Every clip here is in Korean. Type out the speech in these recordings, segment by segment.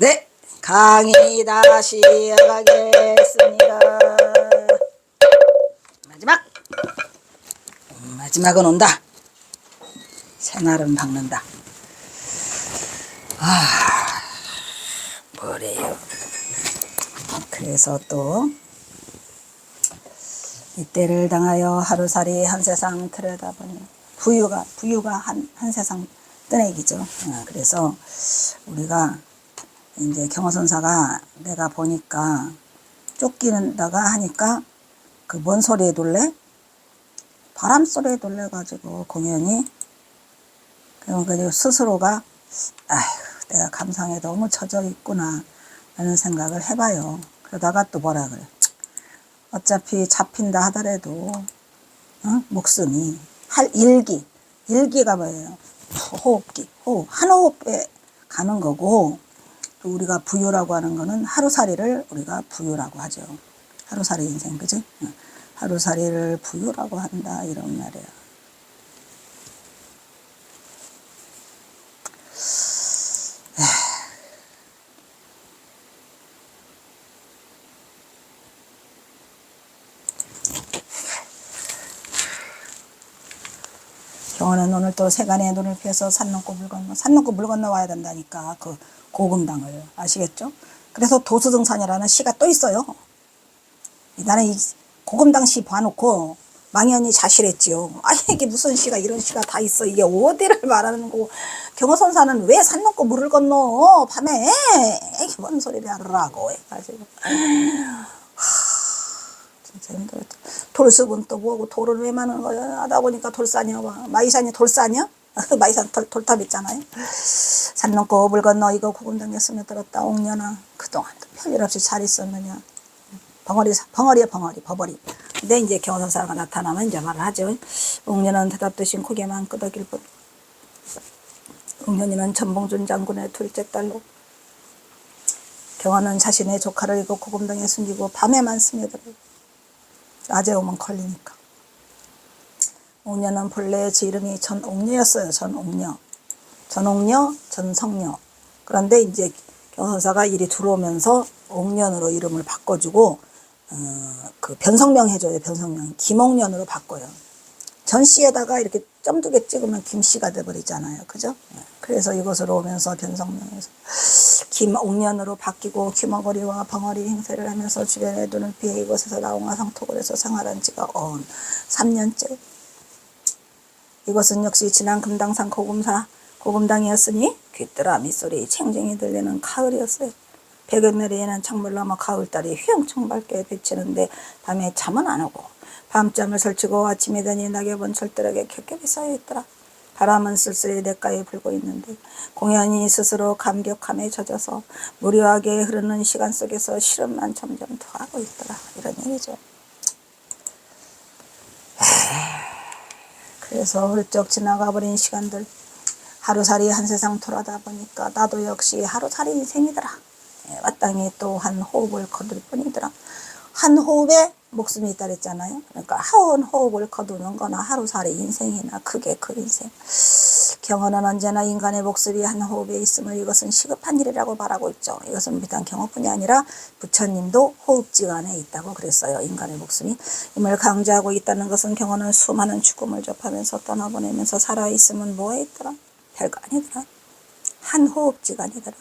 네, 강의 다시 하겠습니다. 마지막은 온다. 새날은 박는다. 뭐래요. 그래서 또 이때를 당하여 하루살이 한 세상 들여다보니 부유가 한 세상 뜨내기죠. 그래서 우리가 이제 경호선사가 내가 보니까 쫓기는다가 하니까 그 뭔 소리에 놀래? 바람 소리에 놀래가지고 공연이 그리고 스스로가 아휴 내가 감상에 너무 젖어 있구나 라는 생각을 해봐요. 그러다가 또 뭐라 그래? 어차피 잡힌다 하더라도 목숨이 일기가 뭐예요? 호흡기, 한 호흡에 가는 거고, 또 우리가 부유라고 하는 거는 하루살이를 우리가 부유라고 하죠. 하루살이 인생, 그지? 하루살이를 부유라고 한다 이런 말이에요. 경호는 오늘 또 세간의 눈을 피해서 산 넘고 물 건너 와야 된다니까. 그 고금당을 아시겠죠? 그래서 도수등산이라는 시가 또 있어요. 나는 이 고금당 시 봐놓고 망연히 자실했지요. 이게 무슨 시가 이런 시가 다 있어. 이게 어디를 말하는 거고. 경호선사는 왜 산 넘고 물을 건너 밤에 이게 뭔 소리를 하라고 해가지고 진짜 힘들었다. 돌습은 또 뭐고 돌을 왜 마는 거야 하다 보니까 돌산이야. 마이산이 돌산이야? 마이산 돌탑 있잖아요. 산 넘고 물 건너 이거 고금당에 스며들었다. 옥년아 그동안 별일 없이 잘 있었느냐. 벙어리야 버버리. 근데 이제 경호선사가 나타나면 이제 말을 하죠. 옥년은 대답 대신 고개만 끄덕일 뿐. 옥년이는 전봉준 장군의 둘째 딸로 경호는 자신의 조카를 이거 고금당에 숨기고 밤에만 스며들어요. 낮에 오면 걸리니까. 옥녀는 본래 제 이름이 전옥녀였어요. 전옥녀, 전성녀. 그런데 이제 경호선사가 일이 들어오면서 옥년으로 이름을 바꿔주고 그 변성명 해줘요. 변성명. 김옥년으로 바꿔요. 전씨에다가 이렇게 점 두 개 찍으면 김씨가 돼버리잖아요. 그죠? 그래서 이것으로 오면서 변성명에서 김옥년으로 바뀌고 귀머거리와 벙어리 행세를 하면서 주변의 눈을 피해 이곳에서 나홍화상톡을 해서 생활한 지가 3년째. 이것은 역시 지난 금당산 고금당이었으니 귀뚜라미 소리 챙쟁이 들리는 가을이었어요. 백연 내리에는 창문 너머 가을달이 휘영청 밝게 비치는데 밤에 잠은 안 오고 밤잠을 설치고 아침에 되니 낙엽은 절대하게 겹겹이 쌓여있더라. 바람은 쓸쓸히 냇가에 불고 있는데 공연히 스스로 감격함에 젖어서 무료하게 흐르는 시간 속에서 시름만 점점 더하고 있더라. 이런 얘기죠. 그래서 훌쩍 지나가버린 시간들 하루살이 한 세상 돌아다 보니까 나도 역시 하루살이 인생이더라. 마땅히 또 한 호흡을 거둘 뿐이더라. 한 호흡에 목숨이 있다 그랬잖아요. 그러니까 한 호흡을 거두는 거나 하루살이 인생이나 그게 그 인생. 경호는 언제나 인간의 목숨이 한 호흡에 있음을 이것은 시급한 일이라고 말하고 있죠. 이것은 비단 경호뿐이 아니라 부처님도 호흡지간에 있다고 그랬어요. 인간의 목숨이 임을 강조하고 있다는 것은 경호는 수많은 죽음을 접하면서 떠나보내면서 살아있으면 뭐에 있더라. 별거 아니더라. 한 호흡지간이더라.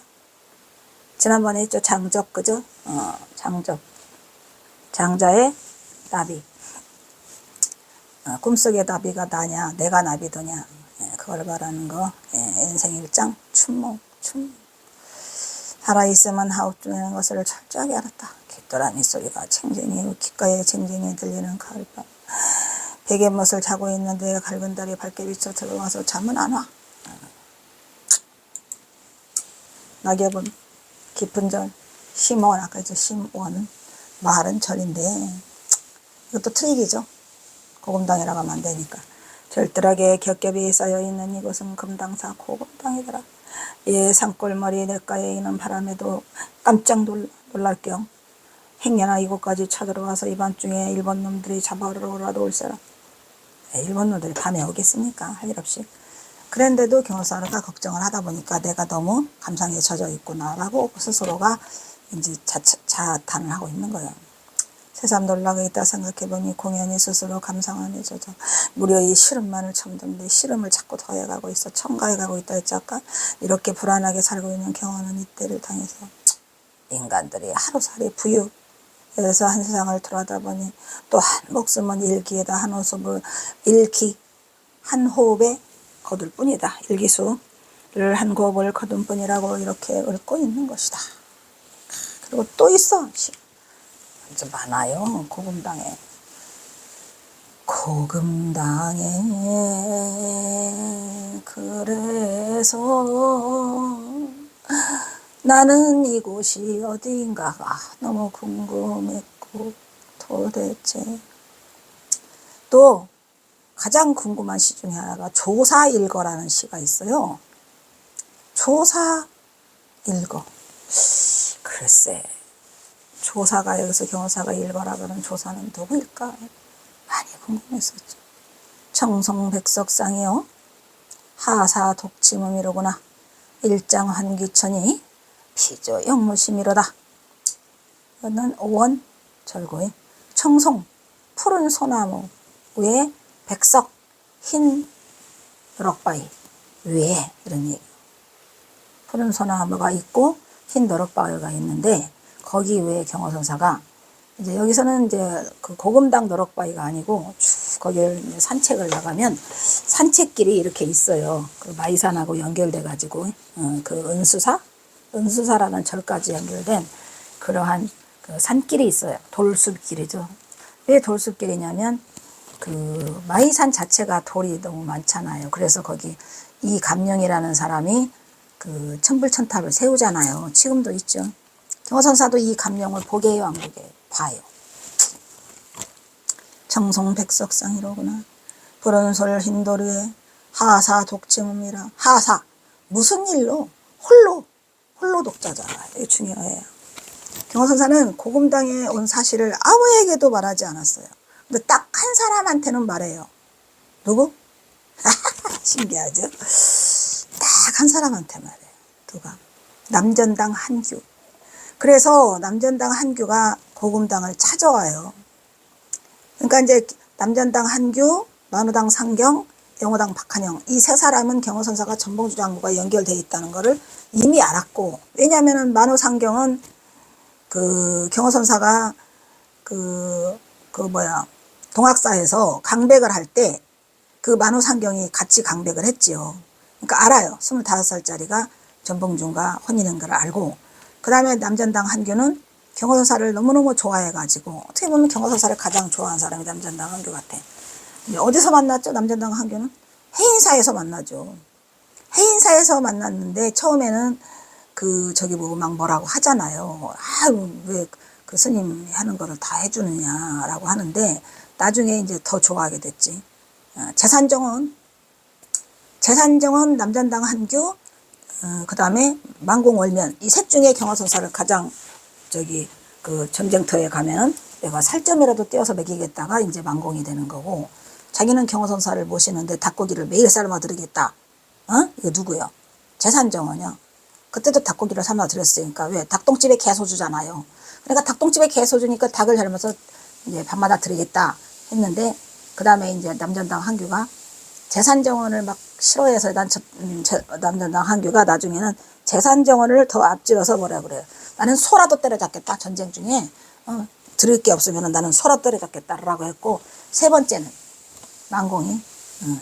지난번에 했죠. 장접 그죠? 장접. 장자의 나비. 꿈속의 나비가 나냐 내가 나비더냐 그걸 말하는 거. 인생일장 춘몽. 살아있으면 하옵주는 것을 철저하게 알았다. 귀뚜라미 소리가 귓가에 쟁쟁이 들리는 가을밤. 베갯못을 자고 있는데 밝은 달이 밝게 비쳐 들어와서 잠은 안 와. 낙엽은 깊은 절 심원 아까 이제 심원 마을은 절인데 이것도 트릭이죠. 고금당이라고 하면 안 되니까. 절들하게 겹겹이 쌓여있는 이곳은 금당사 고금당이더라. 산골머리 냇가에 있는 바람에도 깜짝 놀랄 겸 행여나 이곳까지 쳐들어와서 이밤중에 일본 놈들이 잡아오러라도 올 사람. 일본 놈들이 밤에 오겠습니까? 할 일 없이. 그런데도 경호사가 걱정을 하다 보니까 내가 너무 감상에 젖어 있구나라고 스스로가 이제 자탄을 하고 있는 거예요. 새삼 놀라고 있다 생각해보니 공연히 스스로 감상 안에 젖어 무려 이 시름만을 참던데 시름을 자꾸 더해가고 있어. 첨가해가고 있다 했지 아까. 이렇게 불안하게 살고 있는 경호는 이때를 당해서 인간들이 하루살이 부유해서 한 세상을 돌아다보니 또 한 목숨은 일기에다 한 호흡을 일기 한 호흡에 거둘 뿐이다. 일기수를 한 호흡을 거둔 뿐이라고 이렇게 읊고 있는 것이다. 그리고 또 있어. 진짜 많아요. 고금당에. 고금당에 그래서 나는 이곳이 어디인가가 너무 궁금했고 도대체 또 가장 궁금한 시 중에 하나가 조사일거라는 시가 있어요. 조사일거. 글쎄 조사가 여기서 경호사가 일거라 그러는 조사는 누구일까? 많이 궁금했었죠. 청송백석상이요. 하사 독침음이로구나. 일장환기천이 피조 영무심이로다. 이거는 오원 절고의 청송 푸른 소나무 위에 백석 흰 너럭바위 위에 이런 얘기. 푸른 소나무가 있고 흰 너럭바위가 있는데 거기 위에 경호선사가 이제 여기서는 이제 그 고금당 너럭바위가 아니고 쭉 거기를 이제 산책을 나가면 산책길이 이렇게 있어요. 그 마이산하고 연결돼 가지고 그 은수사라는 절까지 연결된 그러한 그 산길이 있어요. 돌숲길이죠. 왜 돌숲길이냐면 그 마이산 자체가 돌이 너무 많잖아요. 그래서 거기 이 감룡이라는 사람이 그 천불천탑을 세우잖아요. 지금도 있죠. 경호선사도 이 감룡을 보게요, 안 보게요? 봐요. 청송백석상이로구나. 푸른 솔 흰돌 위에 하사 독침음이라. 하사 무슨 일로? 홀로 독자잖아요. 이게 중요해요. 경호선사는 고금당에 온 사실을 아무에게도 말하지 않았어요. 근데 딱 한 사람한테는 말해요. 누구? 신기하죠? 딱 한 사람한테 말해요. 누가? 남전당 한규. 그래서 남전당 한규가 고금당을 찾아와요. 그러니까 이제 남전당 한규, 만우당 상경, 영호당 박한영 이 세 사람은 경호선사가 전봉주 장군과 연결되어 있다는 것을 이미 알았고, 왜냐하면 만우상경은 그 경호선사가 동학사에서 강백을 할 때 그 만우상경이 같이 강백을 했지요. 그러니까 알아요. 25살짜리가 전봉준과 혼인한 걸 알고, 그 다음에 남전당 한규는 경호선사를 너무너무 좋아해가지고, 어떻게 보면 경호선사를 가장 좋아하는 사람이 남전당 한규 같아. 어디서 만났죠? 남전당 한규는? 해인사에서 만나죠. 해인사에서 만났는데 처음에는 막 뭐라고 하잖아요. 왜 그 스님이 하는 거를 다 해주느냐라고 하는데, 나중에 이제 더 좋아하게 됐지. 재산정원 남전당 한규, 그 다음에 만공월면 이 셋 중에 경호선사를 가장 그 전쟁터에 가면은 내가 살점이라도 떼어서 먹이겠다가 이제 만공이 되는 거고, 자기는 경호선사를 모시는데 닭고기를 매일 삶아 드리겠다. 이거 누구요? 재산정원이요. 그때도 닭고기를 삶아 드렸으니까. 왜? 닭똥집에 개소주잖아요. 그러니까 닭똥집에 개소주니까 닭을 삶아서 이제 밤마다 드리겠다 했는데, 그 다음에 이제 남전당 한규가 재산정원을 막 싫어해서 남전당 한규가 나중에는 재산정원을 더 앞질러서 뭐라 그래요? 나는 소라도 때려잡겠다. 전쟁 중에 드릴 게 없으면 나는 소라 때려잡겠다라고 했고, 세 번째는 만공이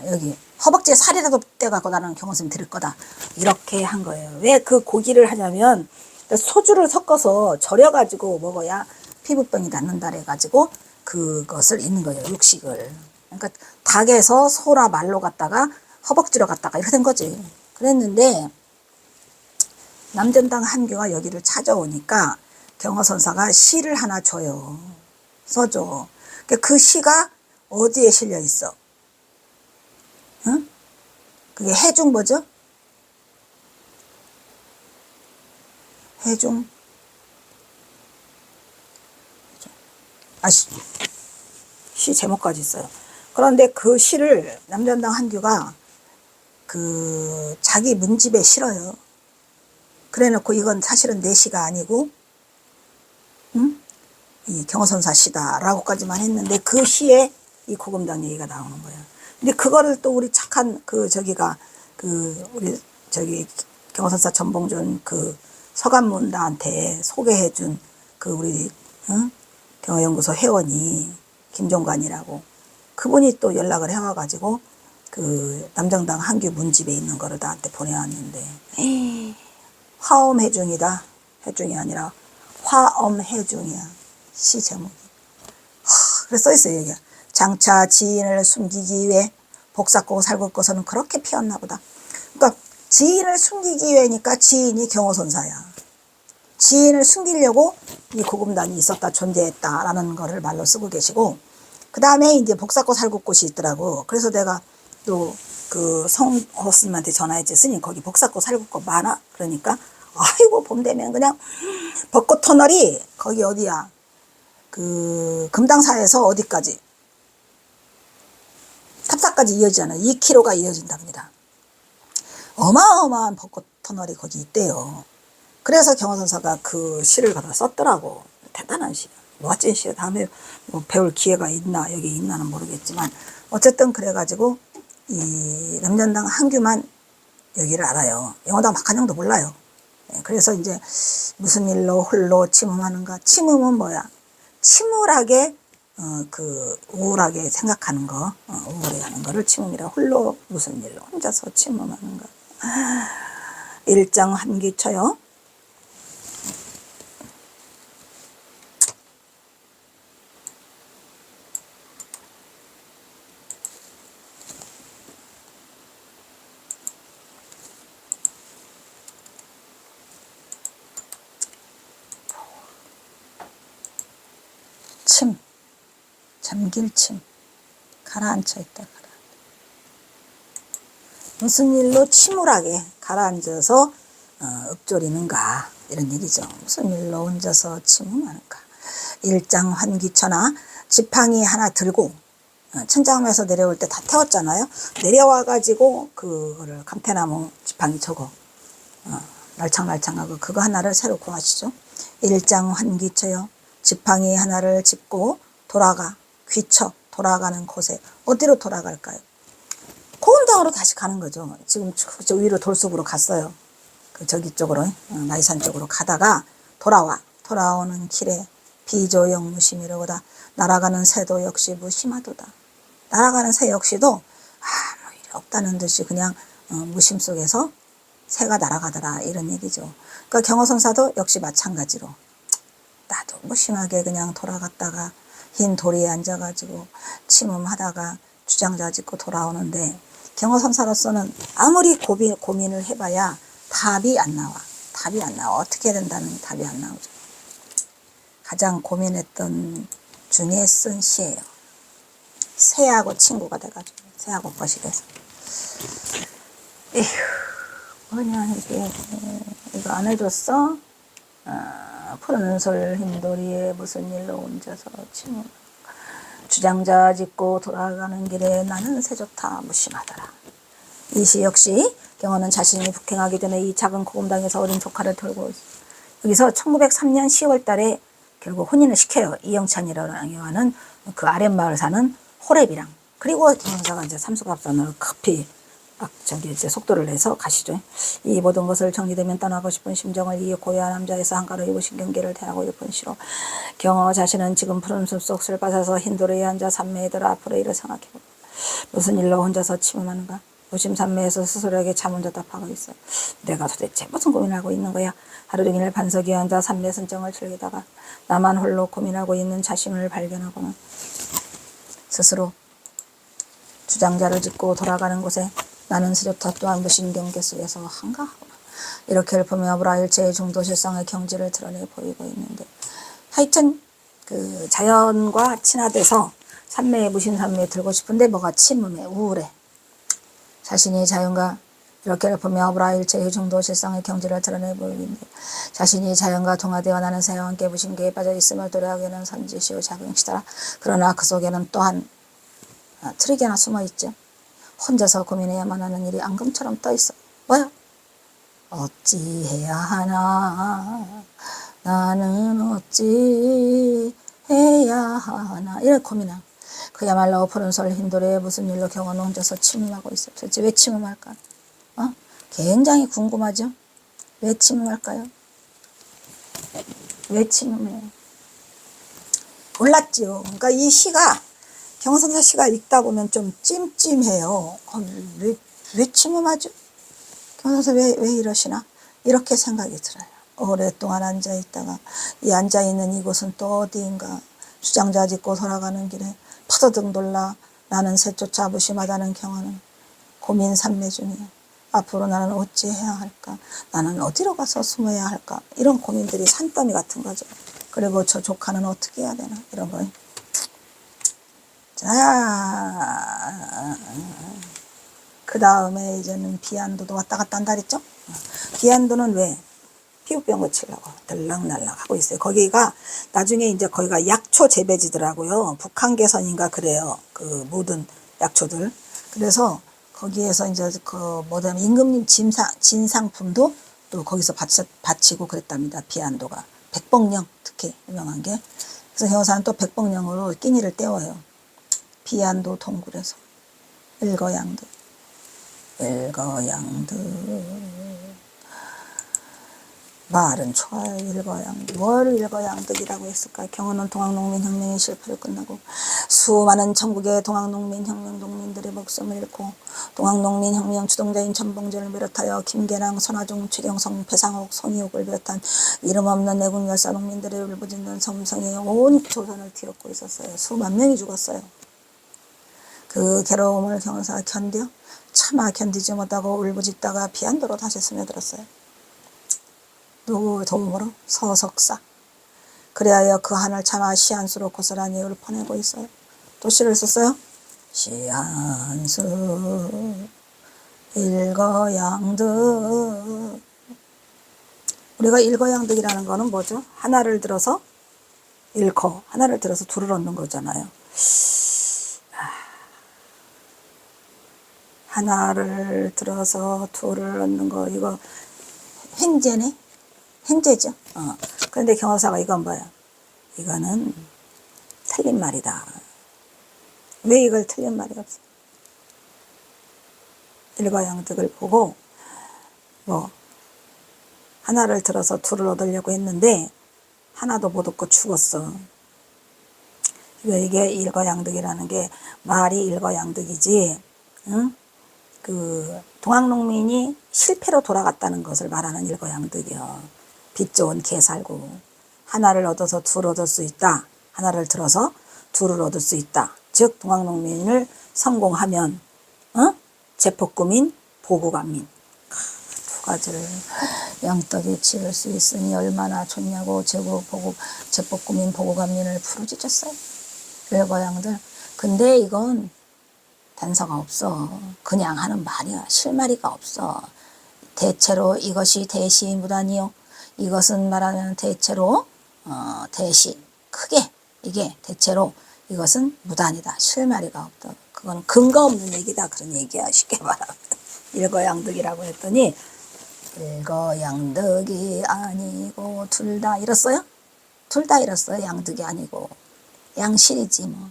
여기 허벅지에 살이라도 떼갖고 나는 경호선생 드릴 거다. 이렇게 한 거예요. 왜 그 고기를 하냐면 소주를 섞어서 절여가지고 먹어야 피부병이 낫는다 해가지고 그것을 있는 거예요. 육식을. 그러니까 닭에서 소라 말로 갔다가 허벅지로 갔다가 이렇게 된 거지. 그랬는데 남전당 한규가 여기를 찾아오니까 경호선사가 시를 하나 줘요. 써줘. 그 시가 어디에 실려 있어? 응? 그게 해중 뭐죠? 해중. 시 제목까지 있어요. 그런데 그 시를 남전당 한규가 그 자기 문집에 실어요. 그래놓고 이건 사실은 내 시가 아니고 응? 이 경어선사 시다라고까지만 했는데 그 시에 이 고금당 얘기가 나오는 거예요. 근데 그거를 또 우리 착한 그 저기가 그 우리 저기 경어선사 전봉준 그 서간문다한테 소개해준 그 우리 응? 경어연구소 회원이 김종관이라고 그분이 또 연락을 해와가지고 그 남정당 한규 문집에 있는 거를 나한테 보내왔는데 화엄해중이다. 해중이 아니라 화엄해중이야. 시 제목이. 그래 써있어요 여기. 장차 지인을 숨기기 위해 복사고 살구꽃은 그렇게 피었나 보다. 그러니까 지인을 숨기기 위해니까 지인이 경어선사야. 지인을 숨기려고 이 고금단이 있었다 존재했다라는 거를 말로 쓰고 계시고 그 다음에 이제 복사꽃 살구꽃이 있더라고. 그래서 내가 또 그 성호 스님한테 전화했지. 스님 거기 복사꽃 살구꽃 많아? 그러니까 아이고 봄 되면 그냥 벚꽃 터널이 거기 어디야 그 금당사에서 어디까지 탑사까지 이어지잖아. 2km가 이어진답니다. 어마어마한 벚꽃 터널이 거기 있대요. 그래서 경어선사가 그 시를 갖다 썼더라고. 대단한 시야. 멋진 시야. 다음에 뭐 배울 기회가 있나 여기 있나는 모르겠지만 어쨌든 그래가지고 이 남전당 한규만 여기를 알아요. 영어당 박한영도 몰라요. 그래서 이제 무슨 일로 홀로 침음하는가. 침음은 뭐야? 침울하게 그 우울하게 생각하는 거, 우울해하는 거를 침음이라. 홀로 무슨 일로 혼자서 침음하는가. 일장 한기쳐요. 침, 잠길 침, 가라앉혀 있다. 무슨 일로 침울하게 가라앉아서 읊조리는가 이런 얘기죠. 무슨 일로 혼자서 침음하는가. 일장 환기처나 지팡이 하나 들고 천장에서 내려올 때 다 태웠잖아요. 내려와 가지고 그거를 감태나무 지팡이 저거 날창날창하고 그거 하나를 새로 구하시죠. 일장 환기쳐요. 지팡이 하나를 짚고 돌아가. 귀쳐 돌아가는 곳에 어디로 돌아갈까요? 고금당으로 다시 가는 거죠. 지금 저 위로 돌숲으로 갔어요. 그 저기 쪽으로 나이산 쪽으로 가다가 돌아오는 길에 비조영 무심이로다. 날아가는 새도 역시 무심하도다. 날아가는 새 역시도 아무 일이 없다는 듯이 그냥 무심 속에서 새가 날아가더라 이런 얘기죠. 그러니까 경어선사도 역시 마찬가지로 나도 무심하게 그냥 돌아갔다가 흰 도리에 앉아가지고 침음하다가 주장자 짓고 돌아오는데 경어선사로서는 아무리 고민을 해봐야 답이 안 나와. 답이 안 나와. 어떻게 된다는 답이 안 나오죠. 가장 고민했던 중에 쓴 시예요. 새하고 친구가 돼가지고 새하고 거실에서 에휴 뭐냐 이게 이거 안 해줬어? 푸른 솔 흰도리에 무슨 일로 혼자서 침을 주장자 짚고 돌아가는 길에 나는 새 좋다 무심하더라. 이 시 역시 경어는 자신이 북행하기 전에 이 작은 고금당에서 어린 조카를 돌고 여기서 1903년 10월 달에 결국 혼인을 시켜요. 이영찬이라는 경우는 그 아랫마을 사는 호랩이랑. 그리고 경사가 이제 삼수갑산으로 급히 저기 이제 속도를 내서 가시죠. 이 모든 것을 정리되면 떠나고 싶은 심정을 이 고요한 남자에서 한가로 입으신 경계를 대하고 싶은 시로 경어 자신은 지금 푸른 숲속 슬바사서 흰도로에 앉아 산매에 들어 앞으로 일을 생각해보고 무슨 일로 혼자서 침음하는가. 무심산매에서 스스로에게 자문대답하고 있어. 내가 도대체 무슨 고민을 하고 있는 거야. 하루 종일 반석 위에 앉아 산매 선정을 즐기다가 나만 홀로 고민하고 있는 자신을 발견하고는 스스로 주장자를 짚고 돌아가는 곳에 나는 스조타 또한 무신경계 속에서 한가하구나. 이렇게 읊으며 브라일체의 중도실상의 경지를 드러내 보이고 있는데 하여튼 그 자연과 친화돼서 산매에 무신산매에 들고 싶은데 뭐가 침음해 우울해. 자신이 자연과 이렇게 읊으며 브라일체의 중도실상의 경지를 드러내 보이는데 자신이 자연과 동화되어 나는 새와 함께 무신계에 빠져 있음을 도래하기는 선지시오 자긍시더라. 그러나 그 속에는 또한 트릭이 하나 숨어 있죠. 혼자서 고민해야만 하는 일이 앙금처럼 떠 있어. 뭐야? 어찌해야 하나, 나는 어찌해야 하나, 이런 고민함. 그야말로 푸른솔 흰돌에 무슨 일로 경호는 혼자서 침음하고 있어. 도대체 왜 침음할까? 굉장히 궁금하죠? 왜 침음할까요? 왜 침음해요? 몰랐지요. 그러니까 이 시가, 경선사 시가 읽다 보면 좀 찜찜해요. 왜 침음하죠? 경선사 왜 이러시나? 이렇게 생각이 들어요. 오랫동안 앉아있다가 이 앉아있는 이곳은 또 어디인가. 주장자 짚고 돌아가는 길에 퍼더등 돌라 나는 새조차 무심하다는 경험은 고민 삼매 중이야. 앞으로 나는 어찌해야 할까? 나는 어디로 가서 숨어야 할까? 이런 고민들이 산더미 같은 거죠. 그리고 저 조카는 어떻게 해야 되나? 이런 거. 자, 그 다음에 이제는 비안도도 왔다 갔다 한다 그랬죠? 비안도는 왜? 피부병 고치려고 들락날락 하고 있어요. 거기가 나중에 이제 거기가 약초 재배지더라고요. 북한계선인가 그래요. 그 모든 약초들. 그래서 거기에서 이제 그 뭐냐면 임금님 진상품도 또 거기서 바치고 그랬답니다. 비안도가. 백봉령 특히 유명한 게. 그래서 경사는 또 백봉령으로 끼니를 때워요. 비안도 동굴에서. 일거양득. 말은 좋아요. 일거양득. 뭘 일거양득이라고 했을까? 경호는 동학농민혁명의 실패로 끝나고 수많은 전국의 동학농민혁명 농민들의 목숨을 잃고 동학농민혁명 주동자인 천봉전을 비롯하여 김계랑, 선화중, 최경성, 배상옥, 손이옥을 비롯한 이름 없는 내국 열사 농민들의 울부짖는 섬성에 온 조선을 뒤엎고 있었어요. 수만 명이 죽었어요. 그 괴로움을 경사가 차마 견디지 못하고 울부짖다가 비안도로 다시 스며들었어요. 누구 도움으로? 서석사. 그래야 그 한을 참아 시한수로 고스란히 읊어내고 있어요. 또 시를 썼어요. 시한수 일거양득. 우리가 일거양득이라는 거는 뭐죠? 하나를 들어서 일거, 하나를 들어서 둘을 얻는 거잖아요. 하나를 들어서 둘을 얻는 거, 이거 횡재네? 횡재죠. 그런데 경호사가 이건 뭐야? 이거는 틀린 말이다. 왜 이걸 틀린 말이 없어? 일거양득을 보고 뭐 하나를 들어서 둘을 얻으려고 했는데 하나도 못 얻고 죽었어. 이게 일거양득이라는 게 말이 일거양득이지, 응? 그 동학농민이 실패로 돌아갔다는 것을 말하는 일거양득이요. 빚 좋은 개 살고 하나를 얻어서 둘 얻을 수 있다. 하나를 들어서 둘을 얻을 수 있다. 즉 동학농민을 성공하면 제폭구민, 보구간민 두 가지를 양떡에 지을 수 있으니 얼마나 좋냐고 제폭구민, 보구간민을 부르짖었어요. 일거양득. 근데 이건 단서가 없어. 그냥 하는 말이야. 실마리가 없어. 대체로 이것이 대시무단이요. 이것은 말하면 대체로 대시 크게 이게 대체로 이것은 무단이다. 실마리가 없다. 그건 근거 없는 얘기다. 그런 얘기야. 쉽게 말하면. 일거양득이라고 했더니 일거양득이 아니고 둘 다 잃었어요? 둘 다 잃었어요. 양득이 아니고 양실이지 뭐.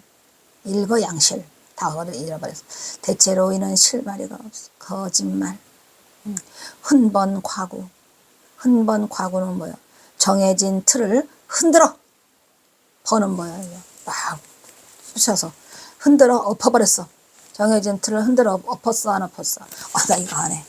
일거양실. 다 잃어버렸어. 대체로 이는 실마리가 없어. 거짓말. 흔번과구. 흔번과구는 뭐야? 정해진 틀을 흔들어. 번은 뭐야? 막 쑤셔서 흔들어 엎어버렸어. 정해진 틀을 흔들어 엎었어, 안 엎었어? 나 이거 안 해.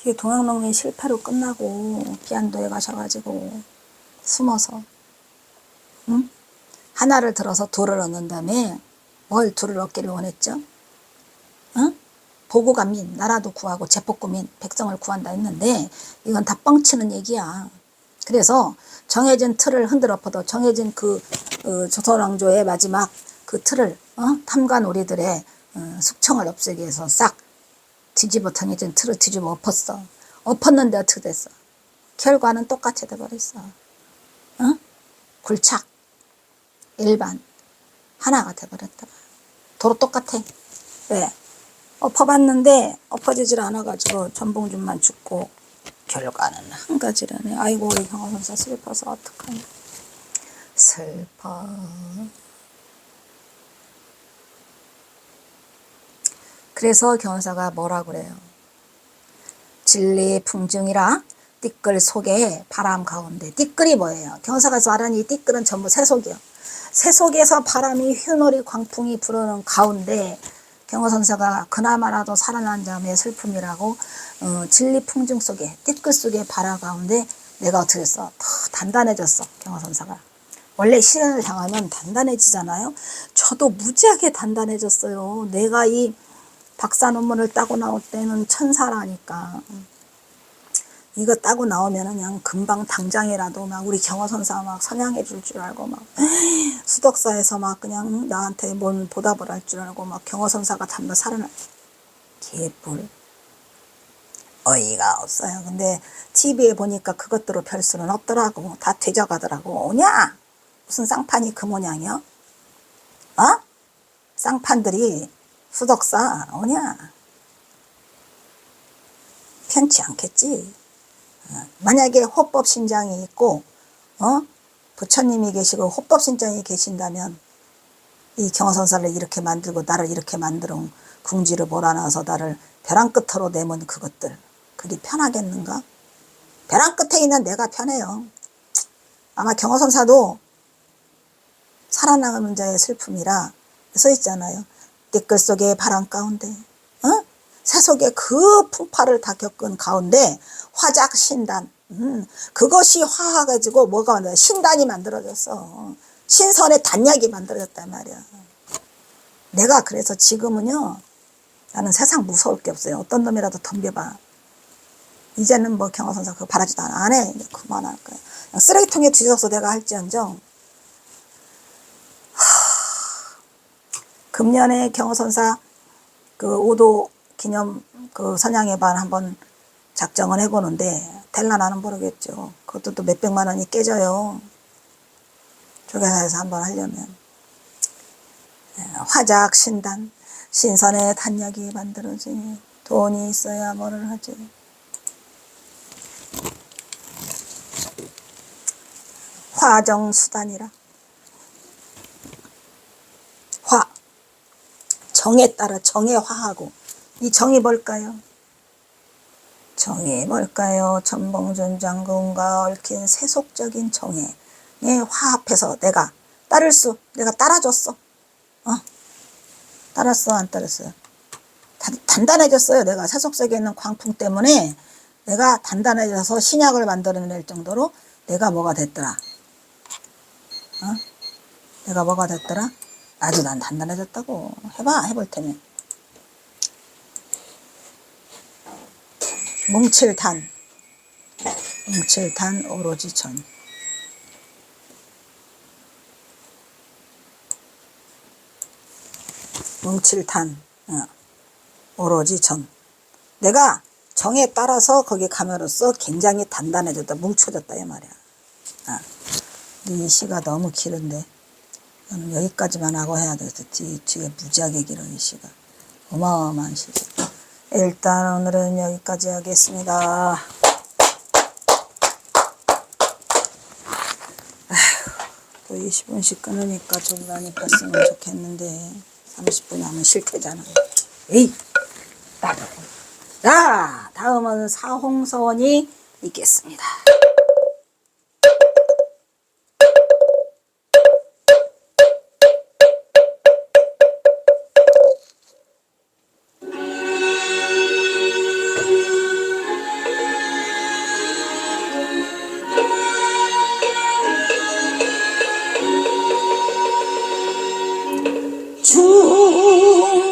이게 동학농민 실패로 끝나고 비안도에 가셔가지고 숨어서 하나를 들어서 둘을 얻는 다음에 뭘 둘을 얻기를 원했죠? 보고간민, 나라도 구하고 제폭구민, 백성을 구한다 했는데 이건 다 뻥치는 얘기야. 그래서 정해진 틀을 흔들어 엎어도 정해진 조선왕조의 마지막 그 틀을 탐관오리들의 숙청을 없애기 위해서 싹 뒤집었더니 좀 틀어 뒤집어 엎었어. 엎었는데 어떻게 됐어? 결과는 똑같이 돼버렸어. 어? 굴착, 일반, 하나가 돼버렸더라. 도로 똑같아. 왜? 엎어봤는데 엎어지질 않아가지고 전봉준만 죽고 결과는 한 가지라네. 아이고 우리 경호선사 슬퍼서 어떡하냐. 슬퍼. 그래서 경호사가 뭐라 그래요? 진리 풍증이라 띠끌 속에 바람 가운데. 띠끌이 뭐예요? 경호사가 말하는 이 띠끌은 전부 새속이요. 새속에서 바람이 휘노리 광풍이 부르는 가운데 경호선사가 그나마라도 살아난 자의 슬픔이라고 진리 풍증 속에 띠끌 속에 바람 가운데 내가 어떻게 했어? 더 단단해졌어. 경호선사가. 원래 시련을 당하면 단단해지잖아요. 저도 무지하게 단단해졌어요. 내가 이 박사 논문을 따고 나올 때는 천사라니까. 이거 따고 나오면 그냥 금방 당장이라도 막 우리 경호선사 막 선양해 줄 줄 알고 막 수덕사에서 막 그냥 나한테 뭔 보답을 할 줄 알고 막 경호선사가 담배 살아나. 개뿔. 어이가 없어요. 근데 TV에 보니까 그것대로 별 수는 없더라고. 다 되져가더라고. 오냐? 무슨 쌍판이 그 모양이요? 어? 쌍판들이 수덕사 오냐? 편치 않겠지. 만약에 호법신장이 있고 부처님이 계시고 호법신장이 계신다면 이 경호선사를 이렇게 만들고 나를 이렇게 만들어 궁지를 몰아넣어서 나를 벼랑 끝으로 내몬 그것들, 그게 편하겠는가? 벼랑 끝에 있는 내가 편해요. 아마 경호선사도 살아남은 자의 슬픔이라 써 있잖아요. 띠끌 속의 바람 가운데, 새 속에 그 풍파를 다 겪은 가운데 화작 신단, 그것이 화가지고 뭐가 만들어? 신단이 만들어졌어. 신선의 단약이 만들어졌단 말이야. 내가 그래서 지금은요, 나는 세상 무서울 게 없어요. 어떤 놈이라도 덤벼봐. 이제는 뭐 경호선사 그거 바라지도 않아. 안 해. 이제 그만할 거야. 쓰레기통에 뒤져서 내가 할지언정. 금년에 경호선사 그 5도 기념 그 선양회반 한번 작정을 해보는데 될라나는 모르겠죠. 그것도 또 몇백만 원이 깨져요. 조계사에서 한번 하려면. 화작 신단, 신선의 단약이 만들어지. 돈이 있어야 뭐를 하지. 화정수단이라. 화. 정에 따라 정에 화하고. 이 정이 뭘까요? 정이 뭘까요? 전봉준 장군과 얽힌 세속적인 정에 화합해서 내가 내가 따라줬어. 따랐어, 안 따랐어요? 단단해졌어요. 내가 세속 속에 있는 광풍 때문에 내가 단단해져서 신약을 만들어낼 정도로 내가 뭐가 됐더라. 내가 뭐가 됐더라? 아주 난 단단해졌다고. 해볼 테면. 뭉칠단 오로지 전. 뭉칠단 오로지 전. 내가 정에 따라서 거기 감으로써 굉장히 단단해졌다. 뭉쳐졌다 이 말이야. 이 시가 너무 길은데 여기까지만 하고 해야 돼. 뒤에 무지하게 길어 이 시가. 어마어마한 시죠. 일단 오늘은 여기까지 하겠습니다. 또 20분씩 끊으니까 좀 많이 갔으면 좋겠는데 30분이 하면 싫대잖아. 에이! 자, 다음은 사홍서원이 있겠습니다.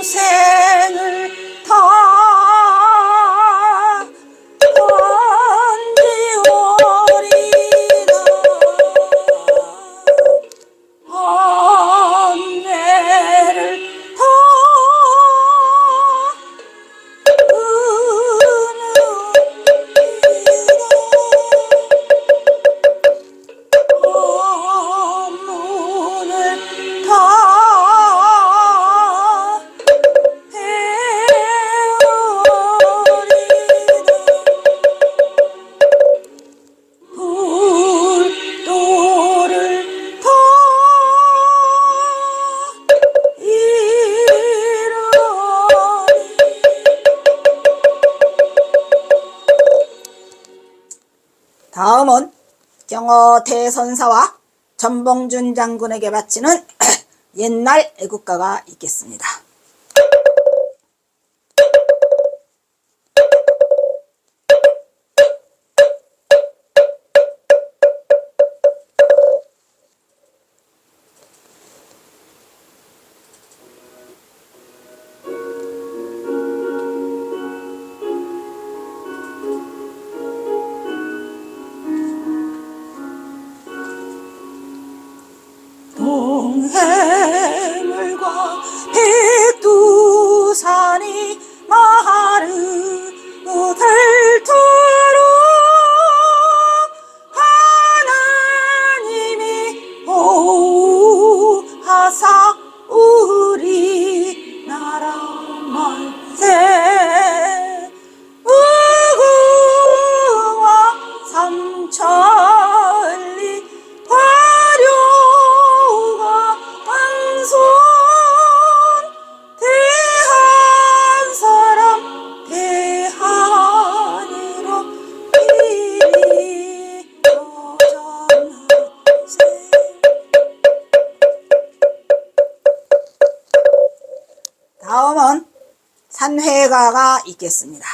중생을 다 건지오 장어 대선사와 전봉준 장군에게 바치는 옛날 애국가가 있겠습니다. 동해물과 백두산이 마르고 닳도록 하나님이 보호하사 우리나라 만세. 무궁화 삼천리 화려가 왕손 대한 사람 대한으로 이리 여전하세. 다음은 산회가가 있겠습니다.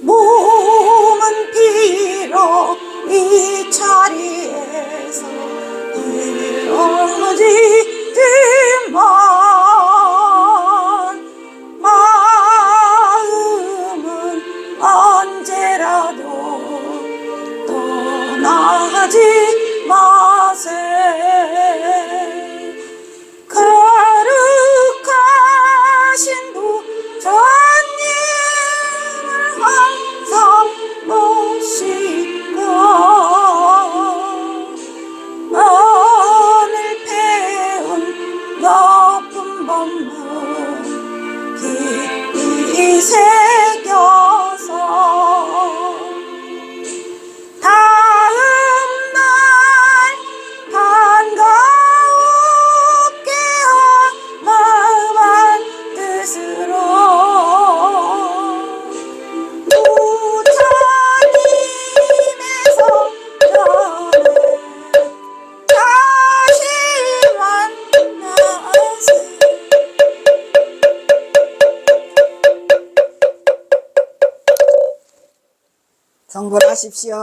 몸은 비록 이 자리에서 이어지지만 마음은 언제라도 떠나지 마세. 거룩하신 부처님을 항상 모시고 오늘 배운 높은 법문 깊이 새겨서 다음날 반가웠게 마음 한 뜻으로 부처님의 성전에 다시 만나세. 성불하십시오.